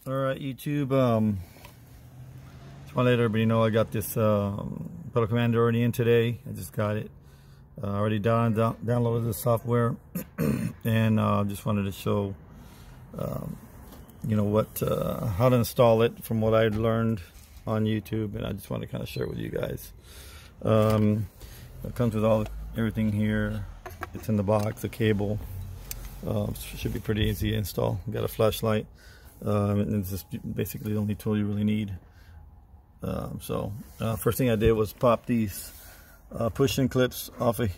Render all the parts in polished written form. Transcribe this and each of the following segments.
Alright, YouTube, just want to let everybody know I got this pedal commander already in today. I just got it. Already downloaded the software and just wanted to show you know what how to install it from what I learned on YouTube, and I just want to kind of share it with you guys. It comes with everything here. It's in the box, the cable. Should be pretty easy to install. Got a flashlight. And this is basically the only tool you really need. First thing I did was pop these push-in clips off of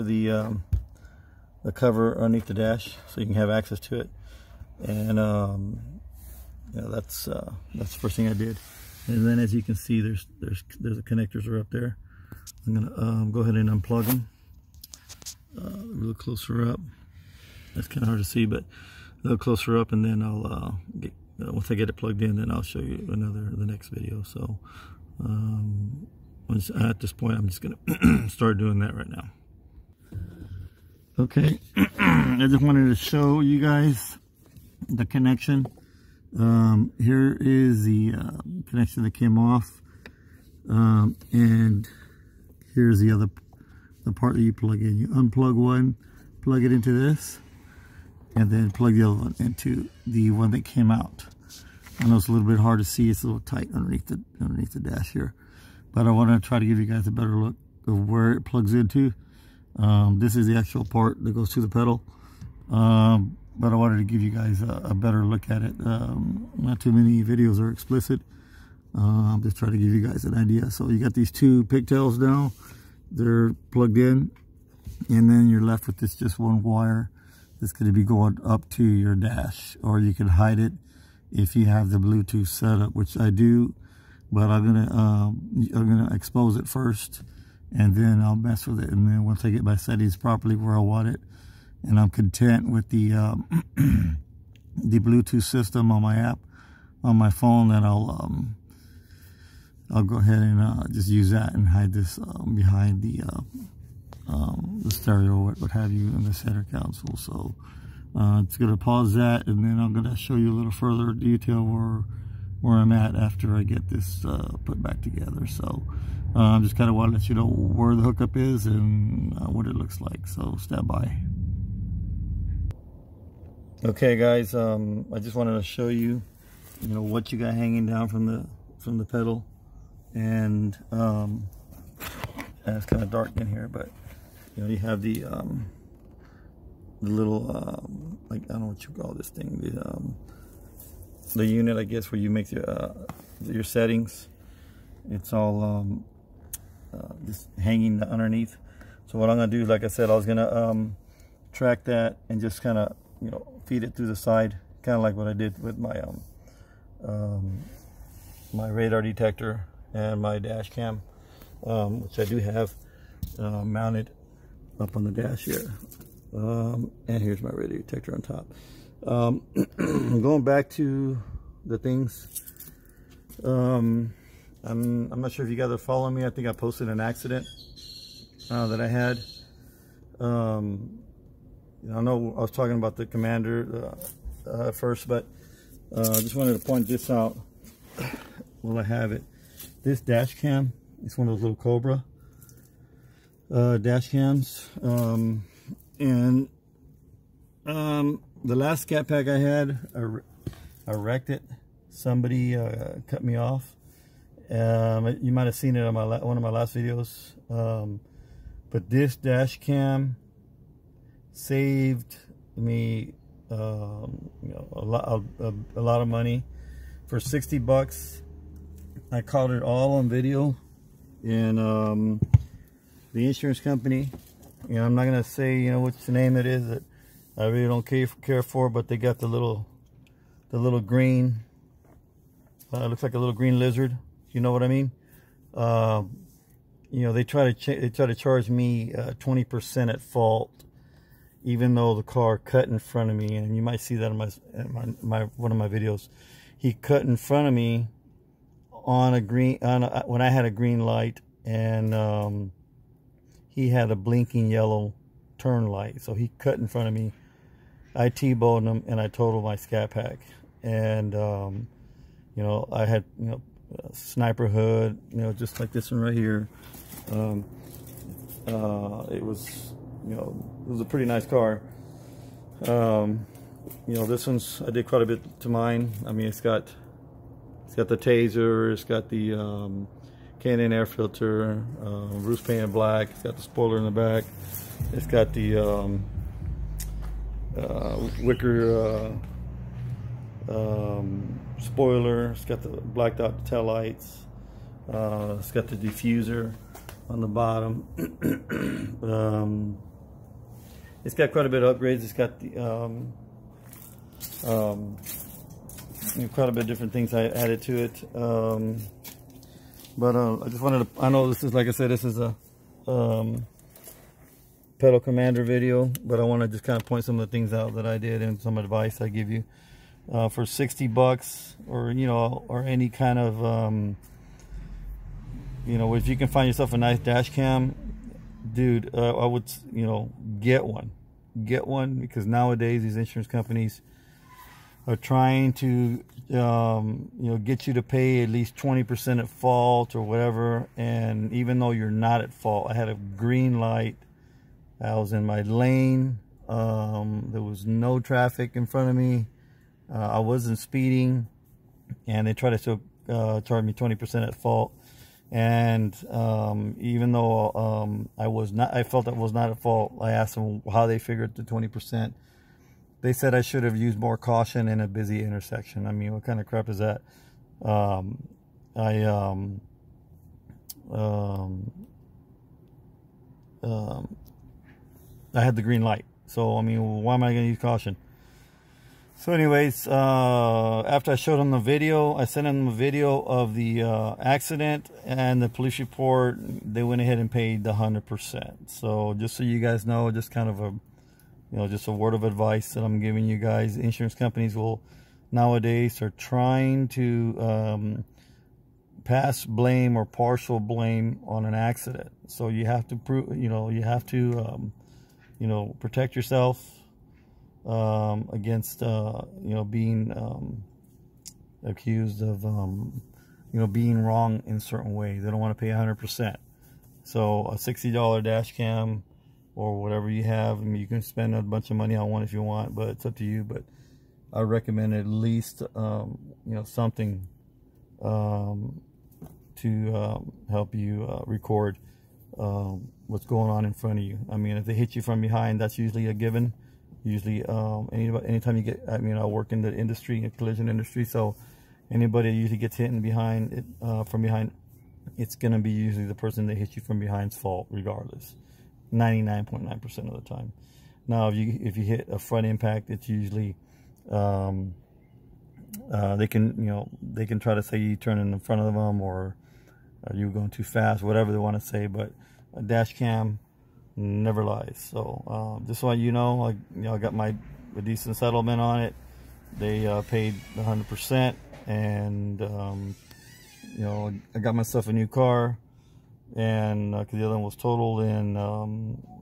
the cover underneath the dash, so you can have access to it. And yeah, that's the first thing I did. And then, as you can see, there's the connectors are up there. I'm gonna go ahead and unplug them. A little closer up. That's kind of hard to see, but a little closer up, and then I'll once I get it plugged in, then I'll show you the next video. So at this point, I'm just gonna start doing that right now. Okay, I just wanted to show you guys the connection. Here is the connection that came off, and here's the part that you plug in. You unplug one, plug it into this, and then plug the other one into the one that came out. I know it's a little bit hard to see; it's a little tight underneath the dash here, but I want to try to give you guys a better look of where it plugs into. This is the actual part that goes to the pedal, but I wanted to give you guys a better look at it. Not too many videos are explicit. I'm just trying to give you guys an idea. So you got these two pigtails now; they're plugged in, and then you're left with this just one wire. It's going to be going up to your dash, or you can hide it if you have the Bluetooth setup, which I do. But I'm gonna expose it first, and then I'll mess with it. And then once I get my settings properly where I want it, and I'm content with the the Bluetooth system on my app on my phone, then I'll go ahead and just use that and hide this behind the stereo or what have you in the center console. So it's going to pause that, and then I'm going to show you a little further detail where I'm at after I get this put back together. So just kind of want to let you know where the hookup is and what it looks like. So stand by. Okay, guys, I just wanted to show you, what you got hanging down from the pedal, and it's kind of dark in here, but you have the little like, I don't know what you call this thing, the unit, I guess, where you make your settings. It's all just hanging underneath. So what I'm gonna do, like I said, I was gonna track that and just kind of feed it through the side, kind of like what I did with my my radar detector and my dash cam, which I do have mounted up on the dash here, and here's my radar detector on top. Going back to the things, I'm not sure if you guys are following me. I think I posted an accident that I had. I know I was talking about the commander first, but I just wanted to point this out while I have it. This dash cam, it's one of those little Cobra dash cams, and the last Scatpack I had, I wrecked it. Somebody cut me off. You might have seen it on one of my last videos, but this dash cam saved me a lot of money. For 60 bucks, I caught it all on video, and the insurance company, I'm not gonna say which name it is, that I really don't care for, but they got the little green, looks like a little green lizard, you know what I mean. They try to charge me 20% at fault, even though the car cut in front of me. And you might see that in one of my videos. He cut in front of me on when I had a green light, and he had a blinking yellow turn light. So he cut in front of me. I T-boned him, and I totaled my Scatpack. and you know, I had, you know, a sniper hood, you know, just like this one right here. It was, you know, it was a pretty nice car. You know, this one's, I did quite a bit to mine. I mean, it's got the taser, it's got the K&N air filter, roof's painted black, it's got the spoiler in the back, it's got the wicker spoiler, it's got the blacked out tail lights, it's got the diffuser on the bottom. It's got quite a bit of upgrades. It's got the you know, quite a bit of different things I added to it. But I just wanted to, I know this is, like I said, this is a pedal commander video, but I want to just kind of point some of the things out that I did and some advice I give you. For 60 bucks, or, you know, or any kind of you know, if you can find yourself a nice dash cam, dude, I would, you know, get one, because nowadays these insurance companies are trying to you know, get you to pay at least 20% at fault or whatever. And even though you're not at fault, I had a green light, I was in my lane, there was no traffic in front of me, I wasn't speeding, and they tried to still charge me 20% at fault. And even though I felt I was not at fault, I asked them how they figured the 20%. They said I should have used more caution in a busy intersection. I mean, what kind of crap is that? I had the green light, so I mean, why am I going to use caution? So anyways, after I showed them the video, I sent them a video of the accident and the police report. They went ahead and paid the 100%. So just so you guys know, just kind of a, you know, just a word of advice that I'm giving you guys. Insurance companies will nowadays are trying to pass blame or partial blame on an accident. So you have to prove, you know, you have to, you know, protect yourself against you know, being accused of you know, being wrong in certain ways. They don't want to pay 100%. So a $60 dash cam or whatever you have, I mean, you can spend a bunch of money on one if you want, but it's up to you. But I recommend at least you know, something to help you record what's going on in front of you. I mean, if they hit you from behind, that's usually a given. Usually, anytime you get, I mean, I work in the industry, collision industry, so anybody usually gets hit behind, from behind, it's going to be usually the person that hit you from behind's fault, regardless, 99.9% of the time. Now, if you hit a front impact, it's usually, they can, you know, they can try to say you turn in front of them, or you're going too fast, whatever they want to say, but a dash cam never lies. So just so you know, I got a decent settlement on it. They paid 100%, and you know, I got myself a new car, and because the other one was totaled, and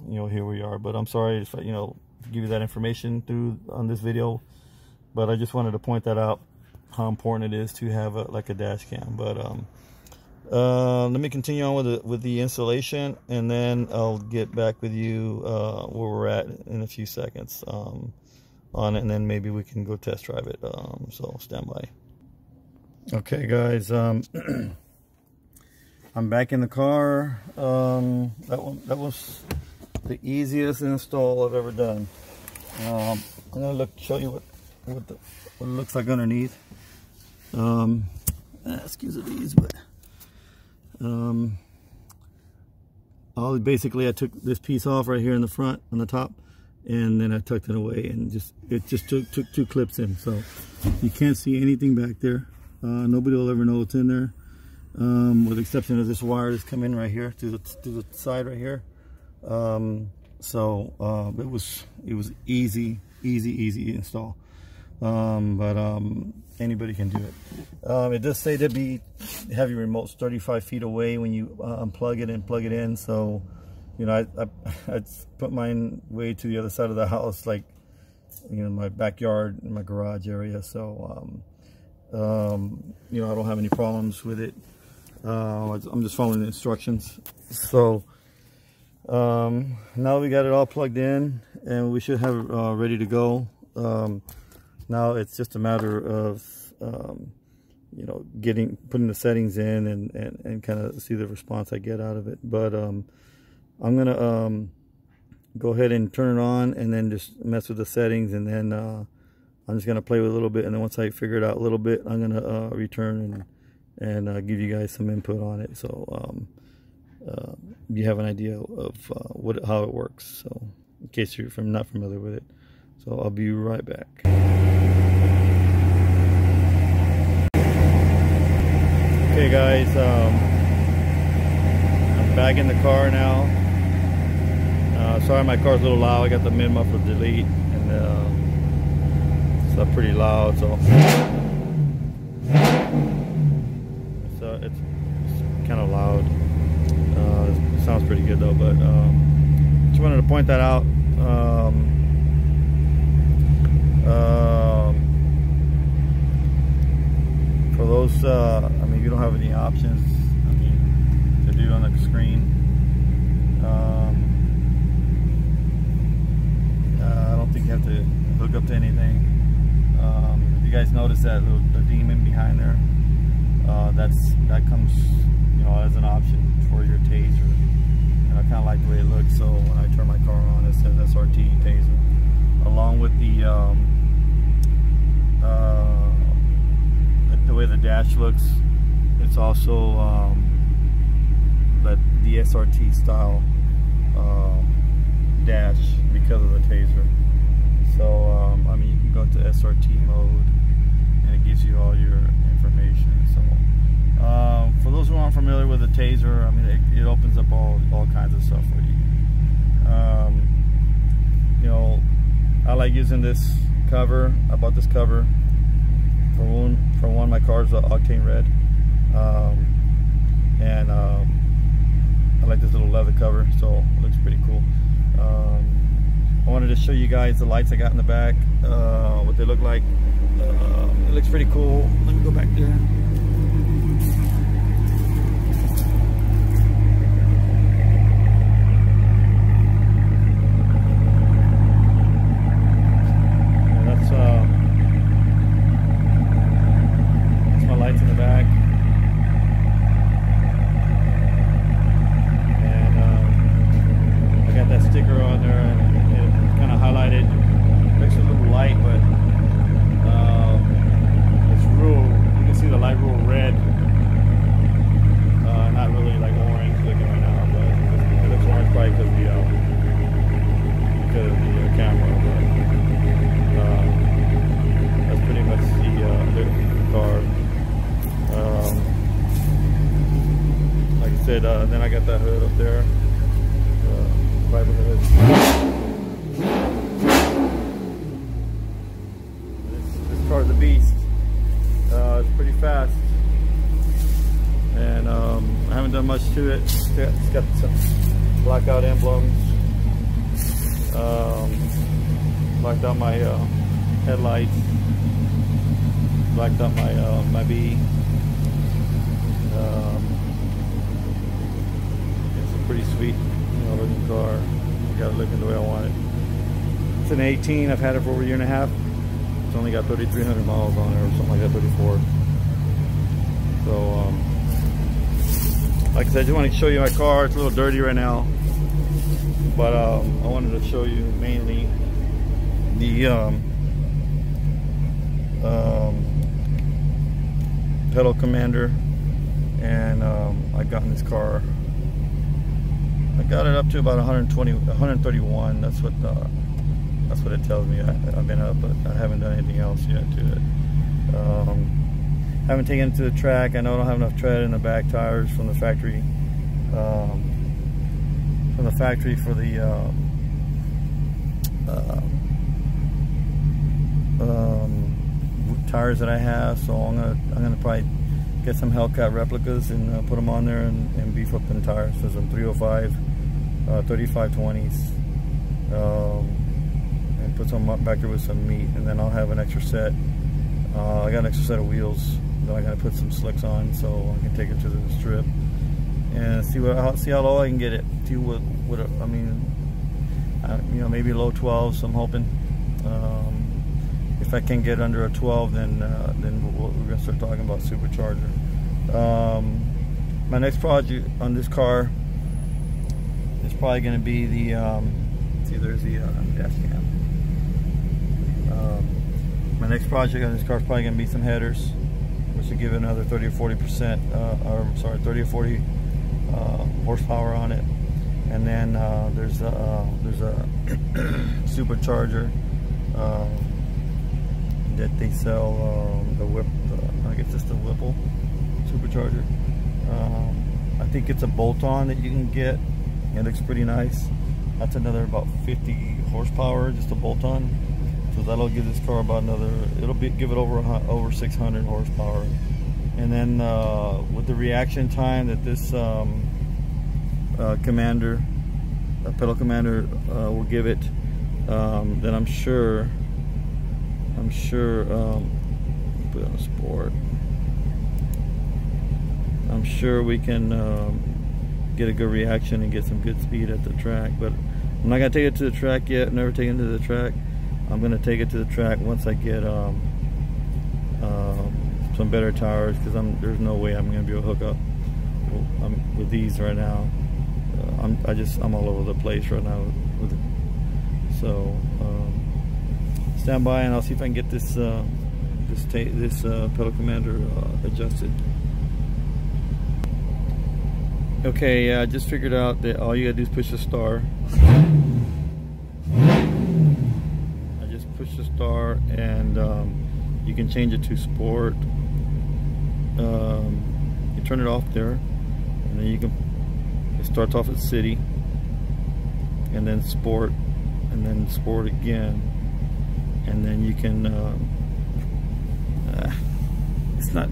you know, here we are. But I'm sorry if I, you know, give you that information on this video, but I just wanted to point that out, how important it is to have like a dash cam. But let me continue on with the installation, and then I'll get back with you where we're at in a few seconds on it, and then maybe we can go test drive it. So stand by. Okay, guys, I'm back in the car. That was the easiest install I've ever done. I'm gonna show you what it looks like underneath. Excuse these, but basically I took this piece off right here in the front, on the top, and then I tucked it away, and it just took 2 clips in, so you can't see anything back there. Nobody will ever know what's in there, with the exception of this wire that's come in right here to the side right here. So it was easy install. But anybody can do it. It does say to have your remotes 35 feet away when you unplug it and plug it in. So, you know, I put mine way to the other side of the house, like my backyard, in my garage area. So I don't have any problems with it. I'm just following the instructions. So now we got it all plugged in, and we should have it ready to go. Now it's just a matter of putting the settings in and kind of see the response I get out of it. But I'm gonna go ahead and turn it on and then just mess with the settings, and then I'm just gonna play with it a little bit, and then once I figure it out a little bit, I'm gonna return and give you guys some input on it, so you have an idea of how it works, so in case you're not familiar with it. So I'll be right back. Okay guys, I'm back in the car now. Sorry my car's a little loud. I got the mid muffler delete, and it's pretty loud, so it's kind of loud. It sounds pretty good though, but just wanted to point that out. For those, you don't have any options, to do on the screen. I don't think you have to hook up to anything. If you guys notice that little demon behind there, that comes, as an option for your taser. And I kind of like the way it looks. So when I turn my car on, it says SRT taser, along with the way the dash looks. It's also the SRT style dash because of the taser. So you can go to SRT mode, and it gives you all your information. So for those who aren't familiar with the taser, it opens up all kinds of stuff for you. I like using this cover. I bought this cover for one of my cars, Octane Red, and I like this little leather cover, so it looks pretty cool. I wanted to show you guys the lights I got in the back, what they look like. It looks pretty cool. Let me go back there. In the back, and I got that sticker on there, and it kind of highlighted. Makes it a little light, but it's real. You can see the light real red, not really like orange looking right now, but it looks orange probably because of the camera. But that's pretty much the car. Like I said, then I got that hood up there, fiber hood. This car's a beast. It's pretty fast, and I haven't done much to it. It's got some blackout emblems, blacked out my headlights, blacked out my B. It's a pretty sweet, looking car. I got it looking the way I want it. It's an 18. I've had it for over a year and a half. It's only got 3,300 miles on it, or something like that, 34. So, like I said, I just want to show you my car. It's a little dirty right now, but I wanted to show you mainly the pedal commander. And I got in this car. I got it up to about 131. That's what it tells me. I've been up, but I haven't done anything else yet to it. Haven't taken it to the track. I know I don't have enough tread in the back tires from the factory. For the tires that I have, so I'm gonna probably get some Hellcat replicas and put them on there and beef up the tires. So some 305, 3520s, and put some back there with some meat, and then I'll have an extra set. I got an extra set of wheels that I gotta put some slicks on so I can take it to the strip and see how low I can get it. See what I mean, you know, maybe low 12s. I'm hoping. If I can get under a 12, then we're gonna start talking about supercharger. My next project on this car is probably gonna be the see, there's the dash cam. My next project on this car is probably gonna be some headers, which will give it another 30 or 40%, or sorry, 30 or 40 horsepower on it. And then there's a supercharger that they sell, I guess it's the Whipple supercharger. I think it's a bolt-on that you can get. It looks pretty nice. That's another about 50 horsepower, just a bolt-on. So that'll give this car about another, give it over 600 horsepower. And then with the reaction time that this pedal commander will give it, then I'm sure put it on sport. I'm sure we can get a good reaction and get some good speed at the track. But I'm not gonna take it to the track yet. I've never taken it to the track. I'm gonna take it to the track once I get some better tires, because there's no way I'm gonna be able to hook up with these right now. I'm all over the place right now with it. So stand by and I'll see if I can get this pedal commander adjusted. Okay, I just figured out that all you gotta do is push the star. I just push the star, and you can change it to sport. You turn it off there, and then it starts off at city, and then sport, and then sport again, and then you can it's not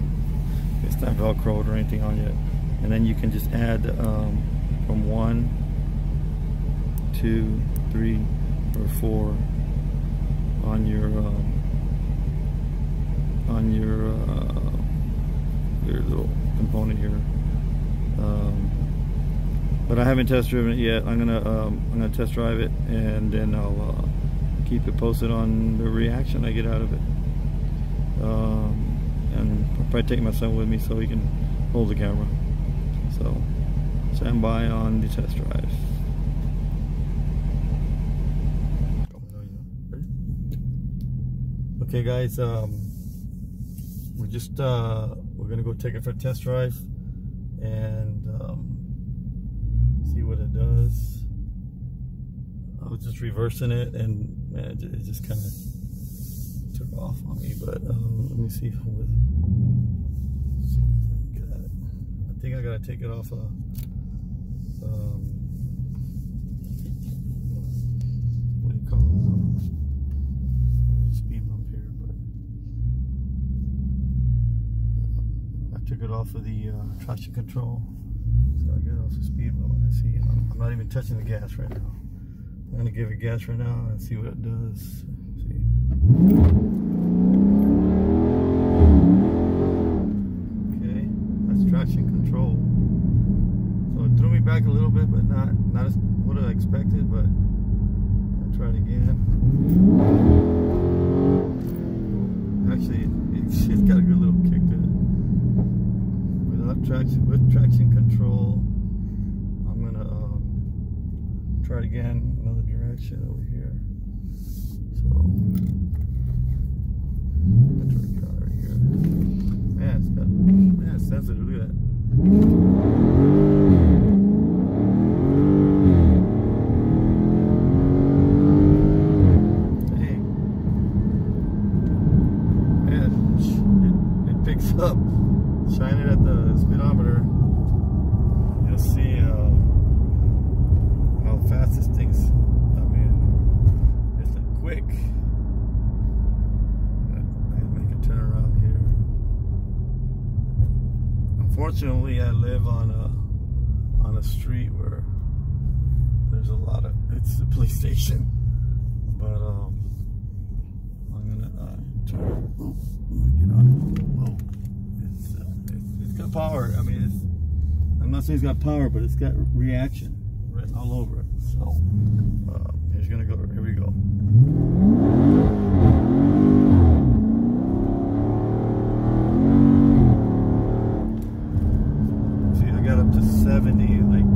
velcroed or anything on yet. And then you can just add from 1, 2, 3, or 4 on your little component here. But I haven't test driven it yet. I'm gonna test drive it, and then I'll keep it posted on the reaction I get out of it. And I'll probably take my son with me so he can hold the camera. So stand by on the test drive. Okay guys, we're gonna go take it for a test drive and see what it does. I was just reversing it, and man, it just kind of took off on me. But let me see if I can get at it. I think I gotta take it off what do you call it? There's a speed bump here, but I took it off of the traction control, so I got off the speed bump. And see, I'm not even touching the gas right now. I'm gonna give it gas right now and see what it does. See. Okay, that's traction control. So it threw me back a little bit, but not as what I expected. But I'll try it again. Actually, it's got a good little kick to it. With traction control, I'm gonna try it again, another direction over here. So let's try to get out right here. Man, it's sensitive. Look at that. Dang. Man, it picks up. Shine it at the speedometer. You'll see how fast this thing's. I mean, it's quick. I make a turn around here. Unfortunately, I live on a street where there's a lot of. It's a police station, but Get on it. Whoa. It's got power. I mean, I'm not saying it's got power, but it's got reaction written all over it. So here's gonna go. Here we go. See, I got up to 70 in like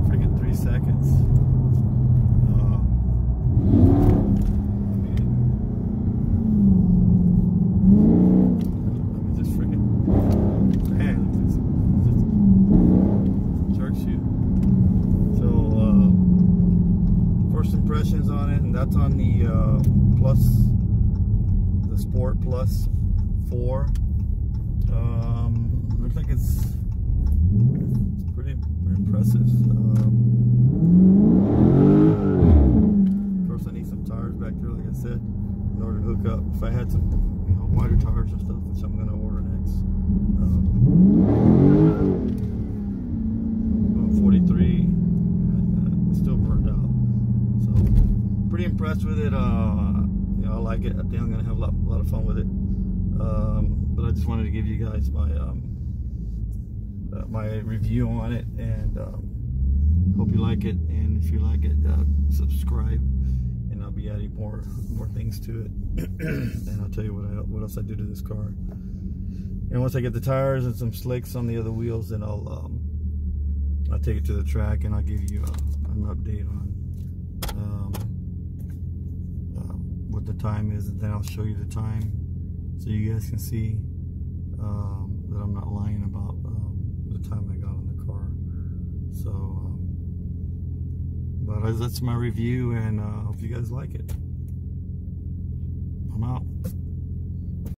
freaking 3 seconds. Impressions on it, and that's on the the Sport Plus 4. Looks like it's pretty impressive. Of course, I need some tires back there, like I said, in order to hook up. If I had some, wider tires and stuff, which I'm gonna order next. Going 43, it's still burned out. Pretty impressed with it. I like it. I think I'm gonna have a lot of fun with it. But I just wanted to give you guys my my review on it, and hope you like it. And if you like it, subscribe, and I'll be adding more things to it. And I'll tell you what else I do to this car. And once I get the tires and some slicks on the other wheels, then I'll take it to the track, and I'll give you an update on what the time is, and then I'll show you the time so you guys can see that I'm not lying about the time I got on the car. So but that's my review, and hope you guys like it. I'm out.